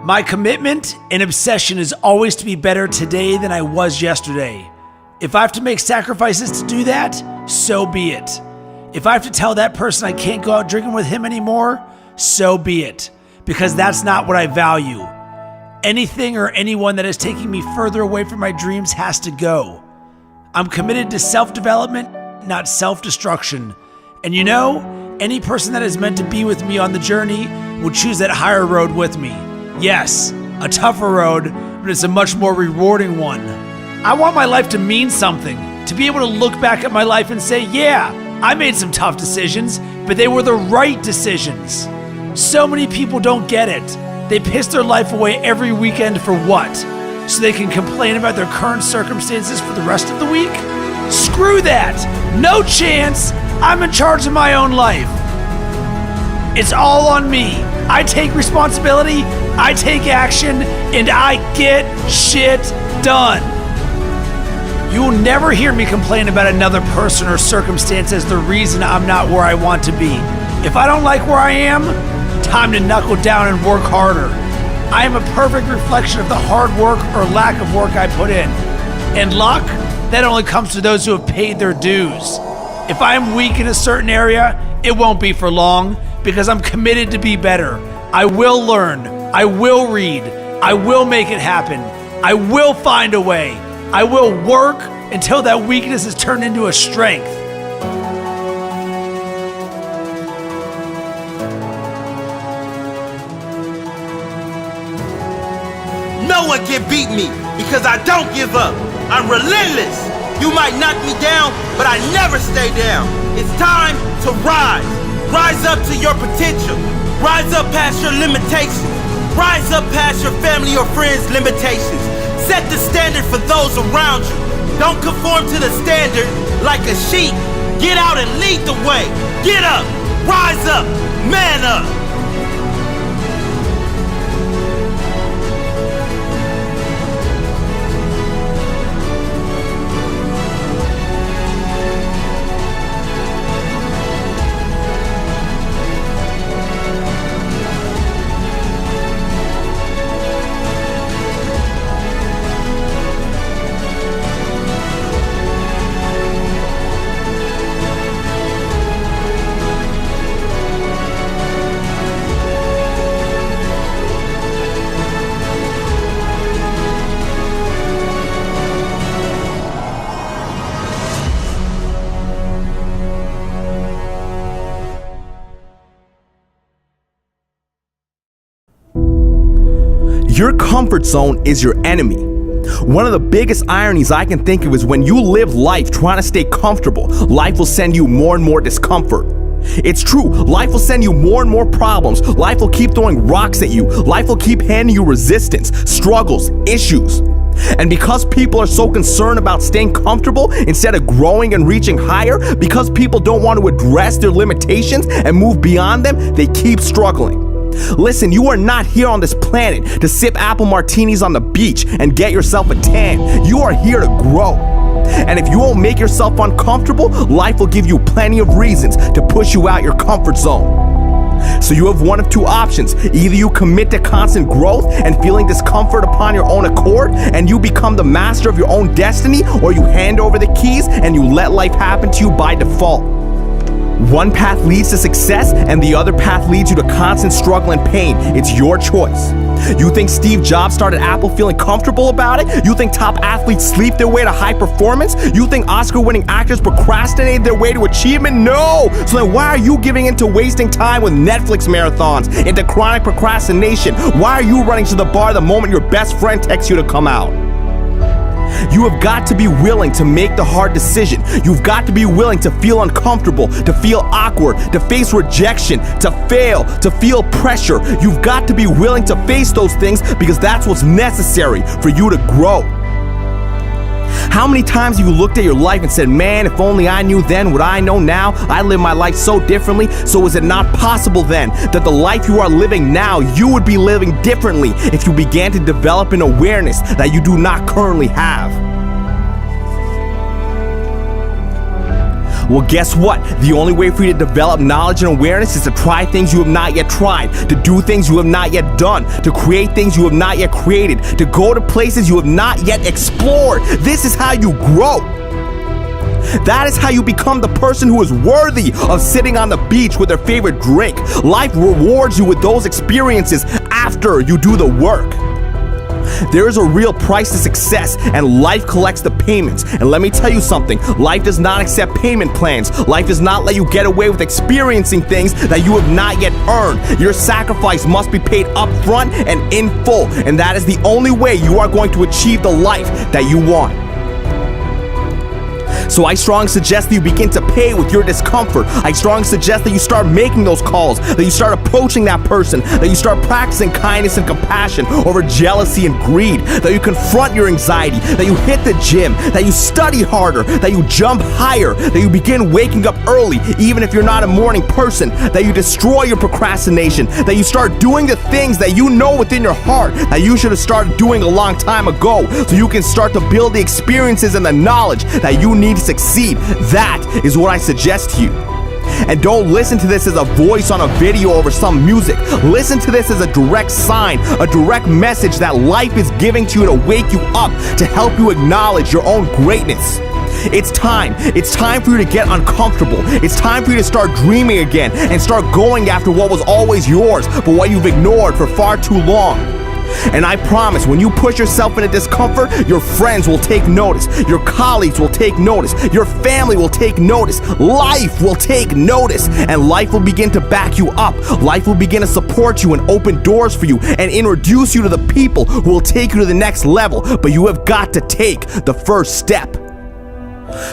My commitment and obsession is always to be better today than I was yesterday. If I have to make sacrifices to do that, so be it. If I have to tell that person I can't go out drinking with him anymore, so be it. Because that's not what I value. Anything or anyone that is taking me further away from my dreams has to go. I'm committed to self-development, not self-destruction. And you know, any person that is meant to be with me on the journey will choose that higher road with me. Yes, a tougher road, but it's a much more rewarding one. I want my life to mean something, to be able to look back at my life and say, yeah, I made some tough decisions, but they were the right decisions. So many people don't get it. They piss their life away every weekend for what? So they can complain about their current circumstances for the rest of the week? Screw that! No chance! I'm in charge of my own life. It's all on me. I take responsibility, I take action, and I get shit done. You will never hear me complain about another person or circumstance as the reason I'm not where I want to be. If I don't like where I am, time to knuckle down and work harder. I am a perfect reflection of the hard work or lack of work I put in. And luck, that only comes to those who have paid their dues. If I am weak in a certain area, it won't be for long because I'm committed to be better. I will learn. I will read. I will make it happen. I will find a way. I will work until that weakness is turned into a strength. No one can beat me because I don't give up. I'm relentless. You might knock me down, but I never stay down. It's time to rise. Rise up to your potential. Rise up past your limitations. Rise up past your family or friends' limitations. Set the standard for those around you. Don't conform to the standard like a sheep. Get out and lead the way. Get up. Rise up. Man up. Your comfort zone is your enemy. One of the biggest ironies I can think of is when you live life trying to stay comfortable, life will send you more and more discomfort. It's true, life will send you more and more problems. Life will keep throwing rocks at you. Life will keep handing you resistance, struggles, issues. And because people are so concerned about staying comfortable instead of growing and reaching higher, because people don't want to address their limitations and move beyond them, they keep struggling. Listen, you are not here on this planet to sip apple martinis on the beach and get yourself a tan. You are here to grow. And if you won't make yourself uncomfortable, life will give you plenty of reasons to push you out your comfort zone. So you have one of two options. Either you commit to constant growth and feeling discomfort upon your own accord, and you become the master of your own destiny, or you hand over the keys and you let life happen to you by default. One path leads to success and the other path leads you to constant struggle and pain. It's your choice. You think Steve Jobs started Apple feeling comfortable about it? You think top athletes sleep their way to high performance? You think Oscar-winning actors procrastinated their way to achievement? No! So then why are you giving into wasting time with Netflix marathons, into chronic procrastination? Why are you running to the bar the moment your best friend texts you to come out? You have got to be willing to make the hard decision. You've got to be willing to feel uncomfortable, to feel awkward, to face rejection, to fail, to feel pressure. You've got to be willing to face those things because that's what's necessary for you to grow. How many times have you looked at your life and said, man, if only I knew then what I know now, I live my life so differently. So is it not possible then that the life you are living now, you would be living differently if you began to develop an awareness that you do not currently have? Well, guess what? The only way for you to develop knowledge and awareness is to try things you have not yet tried, to do things you have not yet done, to create things you have not yet created, to go to places you have not yet explored. This is how you grow. That is how you become the person who is worthy of sitting on the beach with their favorite drink. Life rewards you with those experiences after you do the work. There is a real price to success, and life collects the payments. And let me tell you something, life does not accept payment plans. Life does not let you get away with experiencing things that you have not yet earned. Your sacrifice must be paid up front and in full, and that is the only way you are going to achieve the life that you want. So I strongly suggest that you begin to pay with your discomfort. I strongly suggest that you start making those calls, that you start approaching that person, that you start practicing kindness and compassion over jealousy and greed, that you confront your anxiety, that you hit the gym, that you study harder, that you jump higher, that you begin waking up early, even if you're not a morning person, that you destroy your procrastination, that you start doing the things that you know within your heart that you should have started doing a long time ago, so you can start to build the experiences and the knowledge that you need to succeed. That is what I suggest to you. And don't listen to this as a voice on a video over some music. Listen to this as a direct sign, a direct message that life is giving to you to wake you up, to help you acknowledge your own greatness. It's time. It's time for you to get uncomfortable. It's time for you to start dreaming again and start going after what was always yours, but what you've ignored for far too long. And I promise, when you push yourself into discomfort, your friends will take notice, your colleagues will take notice, your family will take notice, life will take notice, and life will begin to back you up. Life will begin to support you and open doors for you and introduce you to the people who will take you to the next level, but you have got to take the first step.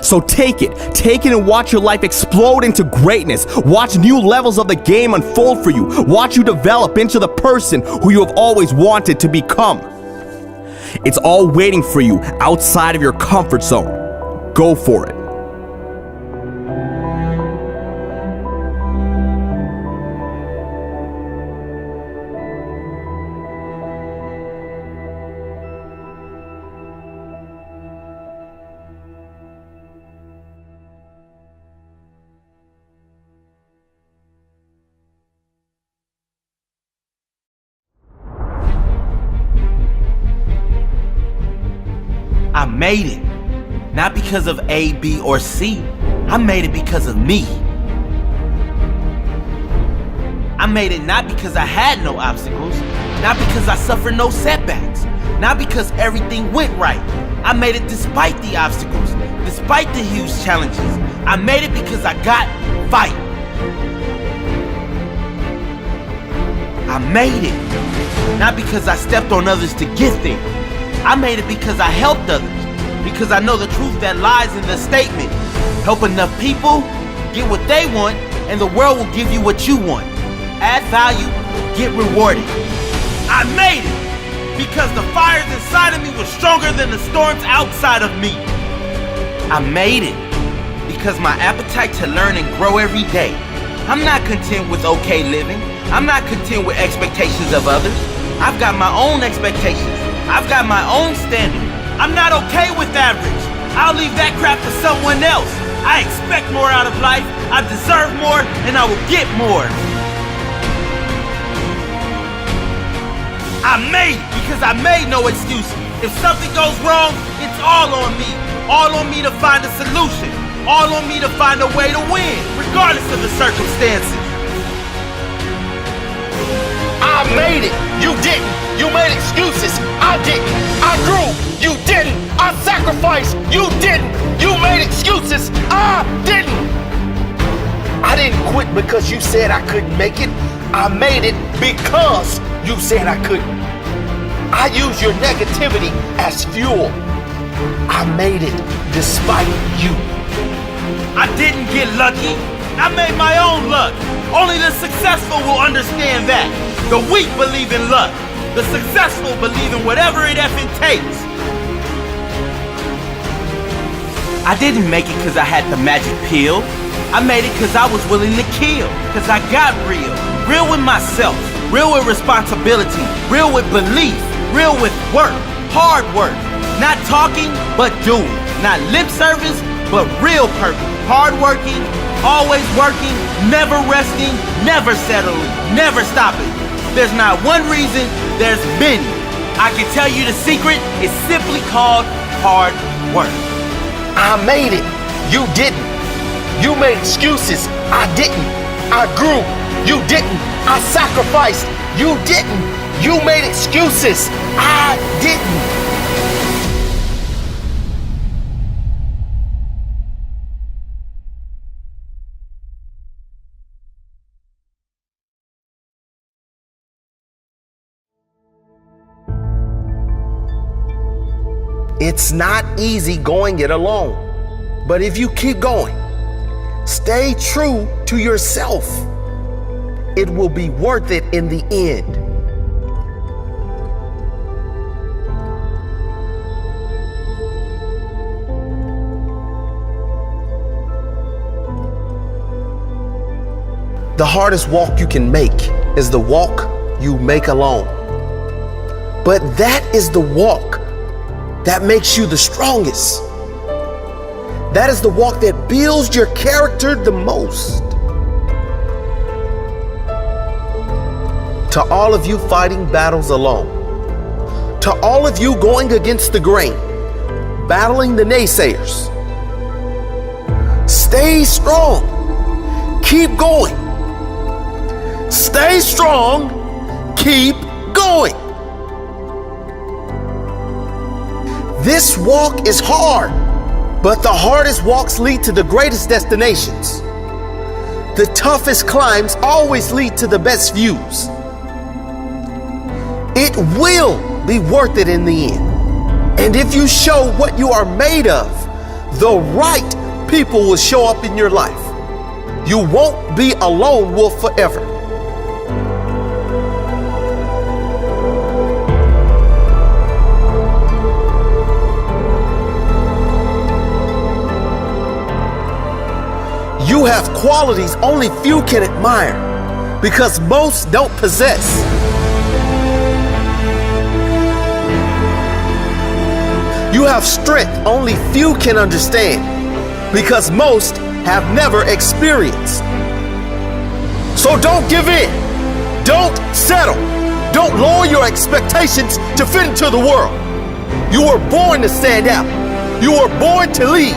So take it and watch your life explode into greatness. Watch new levels of the game unfold for you. Watch you develop into the person who you have always wanted to become. It's all waiting for you outside of your comfort zone. Go for it. I made it, not because of A, B, or C. I made it because of me. I made it not because I had no obstacles, not because I suffered no setbacks, not because everything went right. I made it despite the obstacles, despite the huge challenges. I made it because I got fight. I made it, not because I stepped on others to get there. I made it because I helped others, because I know the truth that lies in the statement. Help enough people, get what they want, and the world will give you what you want. Add value, get rewarded. I made it because the fires inside of me were stronger than the storms outside of me. I made it because my appetite to learn and grow every day. I'm not content with okay living. I'm not content with expectations of others. I've got my own expectations. I've got my own standard. I'm not okay with average. I'll leave that crap to someone else. I expect more out of life. I deserve more, and I will get more. I made it because I made no excuses. If something goes wrong, it's all on me. All on me to find a solution. All on me to find a way to win, regardless of the circumstances. I made it. You didn't. You made excuses. I didn't. I grew. You didn't. I sacrificed. You didn't. You made excuses. I didn't. I didn't quit because you said I couldn't make it. I made it because you said I couldn't. I used your negativity as fuel. I made it despite you. I didn't get lucky. I made my own luck. Only the successful will understand that. The weak believe in luck. The successful believe in whatever it effing takes. I didn't make it because I had the magic pill. I made it because I was willing to kill. Because I got real. Real with myself. Real with responsibility. Real with belief. Real with work. Hard work. Not talking, but doing. Not lip service, but real purpose. Hardworking, always working, never resting, never settling, never stopping. There's not one reason, there's many. I can tell you the secret is simply called hard work. I made it. You didn't. You made excuses. I didn't. I grew. You didn't. I sacrificed. You didn't. You made excuses. I didn't. It's not easy going it alone, but if you keep going, stay true to yourself, it will be worth it in the end. The hardest walk you can make is the walk you make alone. But that is the walk that makes you the strongest. That is the walk that builds your character the most. To all of you fighting battles alone, to all of you going against the grain, battling the naysayers, stay strong. Keep going. Stay strong. Keep going. This walk is hard, but the hardest walks lead to the greatest destinations. The toughest climbs always lead to the best views. It will be worth it in the end. And if you show what you are made of, the right people will show up in your life. You won't be a lone wolf forever. You have qualities only few can admire because most don't possess. You have strength only few can understand because most have never experienced. So don't give in. Don't settle. Don't lower your expectations to fit into the world. You were born to stand out. You were born to lead.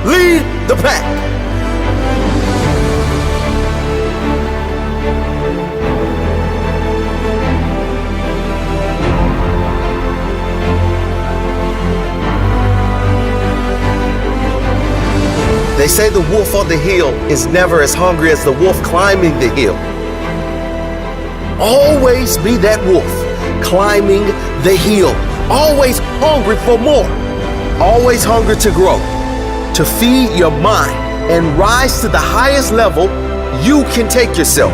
Lead the pack. They say the wolf on the hill is never as hungry as the wolf climbing the hill. Always be that wolf climbing the hill. Always hungry for more. Always hungry to grow, to feed your mind and rise to the highest level you can take yourself.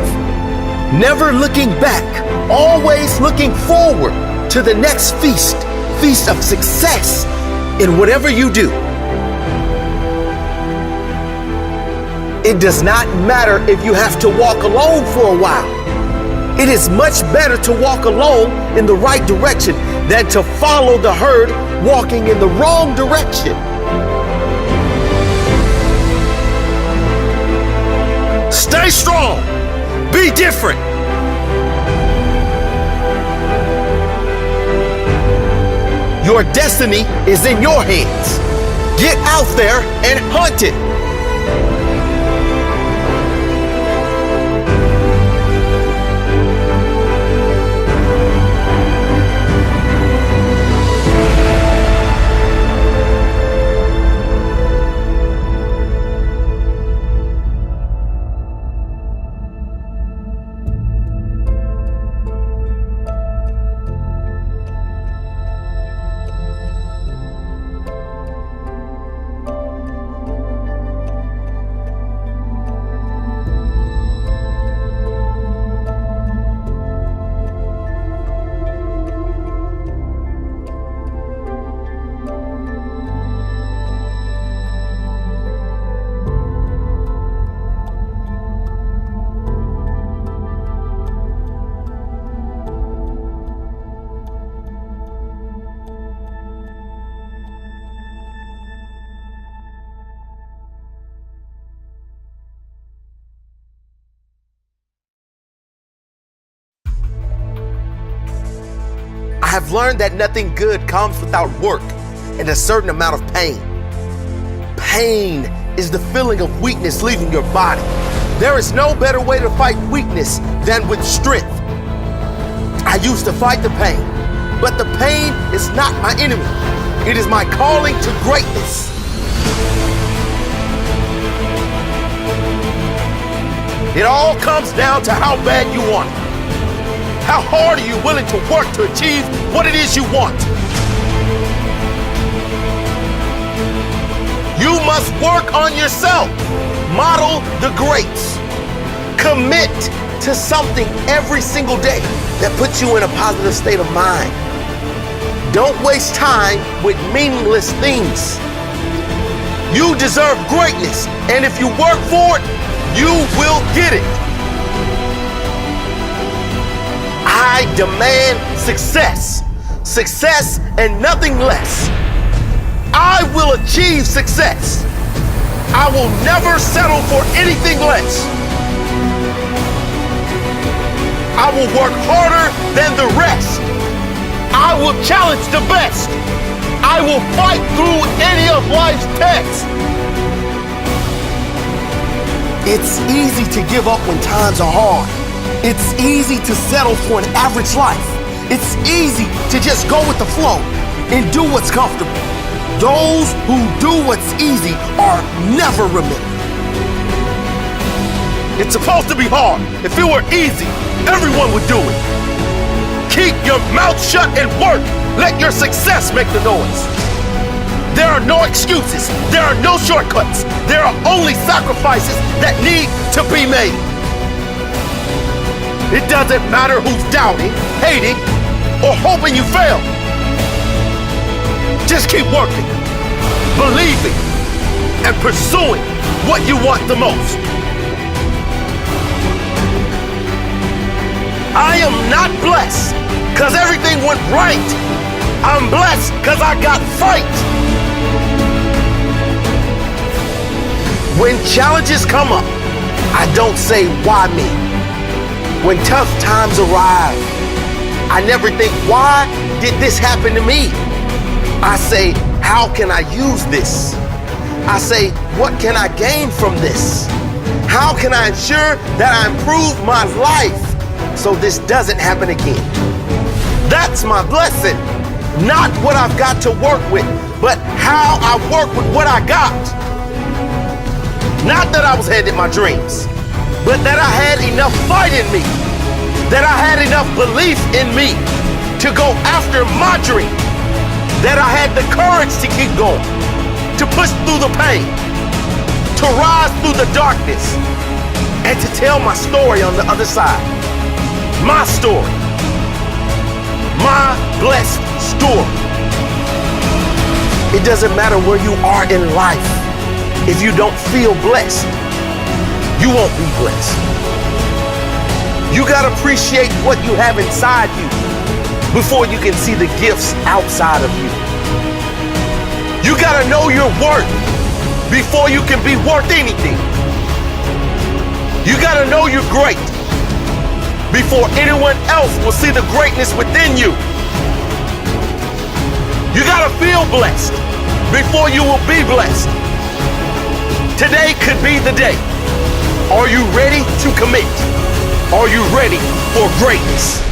Never looking back, always looking forward to the next feast of success in whatever you do. It does not matter if you have to walk alone for a while. It is much better to walk alone in the right direction than to follow the herd walking in the wrong direction. Stay strong. Be different. Your destiny is in your hands. Get out there and hunt it. have learned that nothing good comes without work and a certain amount of pain. Pain is the feeling of weakness leaving your body. There is no better way to fight weakness than with strength. I used to fight the pain, but the pain is not my enemy. It is my calling to greatness. It all comes down to how bad you want it. How hard are you willing to work to achieve what it is you want? You must work on yourself. Model the greats. Commit to something every single day that puts you in a positive state of mind. Don't waste time with meaningless things. You deserve greatness, and if you work for it, you will get it. I demand success. Success and nothing less. I will achieve success. I will never settle for anything less. I will work harder than the rest. I will challenge the best. I will fight through any of life's tests. It's easy to give up when times are hard. It's easy to settle for an average life. It's easy to just go with the flow and do what's comfortable. Those who do what's easy are never remembered. It's supposed to be hard. If it were easy, everyone would do it. Keep your mouth shut and work. Let your success make the noise. There are no excuses. There are no shortcuts. There are only sacrifices that need to be made. It doesn't matter who's doubting, hating, or hoping you fail. Just keep working, believing, and pursuing what you want the most. I am not blessed because everything went right. I'm blessed because I got fight. When challenges come up, I don't say, why me? When tough times arrive, I never think, why did this happen to me? I say, how can I use this? I say, what can I gain from this? How can I ensure that I improve my life so this doesn't happen again? That's my blessing. Not what I've got to work with, but how I work with what I got. Not that I was handed my dreams, but that I had enough fight in me, that I had enough belief in me to go after my dream, that I had the courage to keep going, to push through the pain, to rise through the darkness, and to tell my story on the other side. My story. My blessed story. It doesn't matter where you are in life. If you don't feel blessed, you won't be blessed. You gotta appreciate what you have inside you before you can see the gifts outside of you. You gotta know your worth before you can be worth anything. You gotta know you're great before anyone else will see the greatness within you. You gotta feel blessed before you will be blessed. Today could be the day. Are you ready to commit? Are you ready for greatness?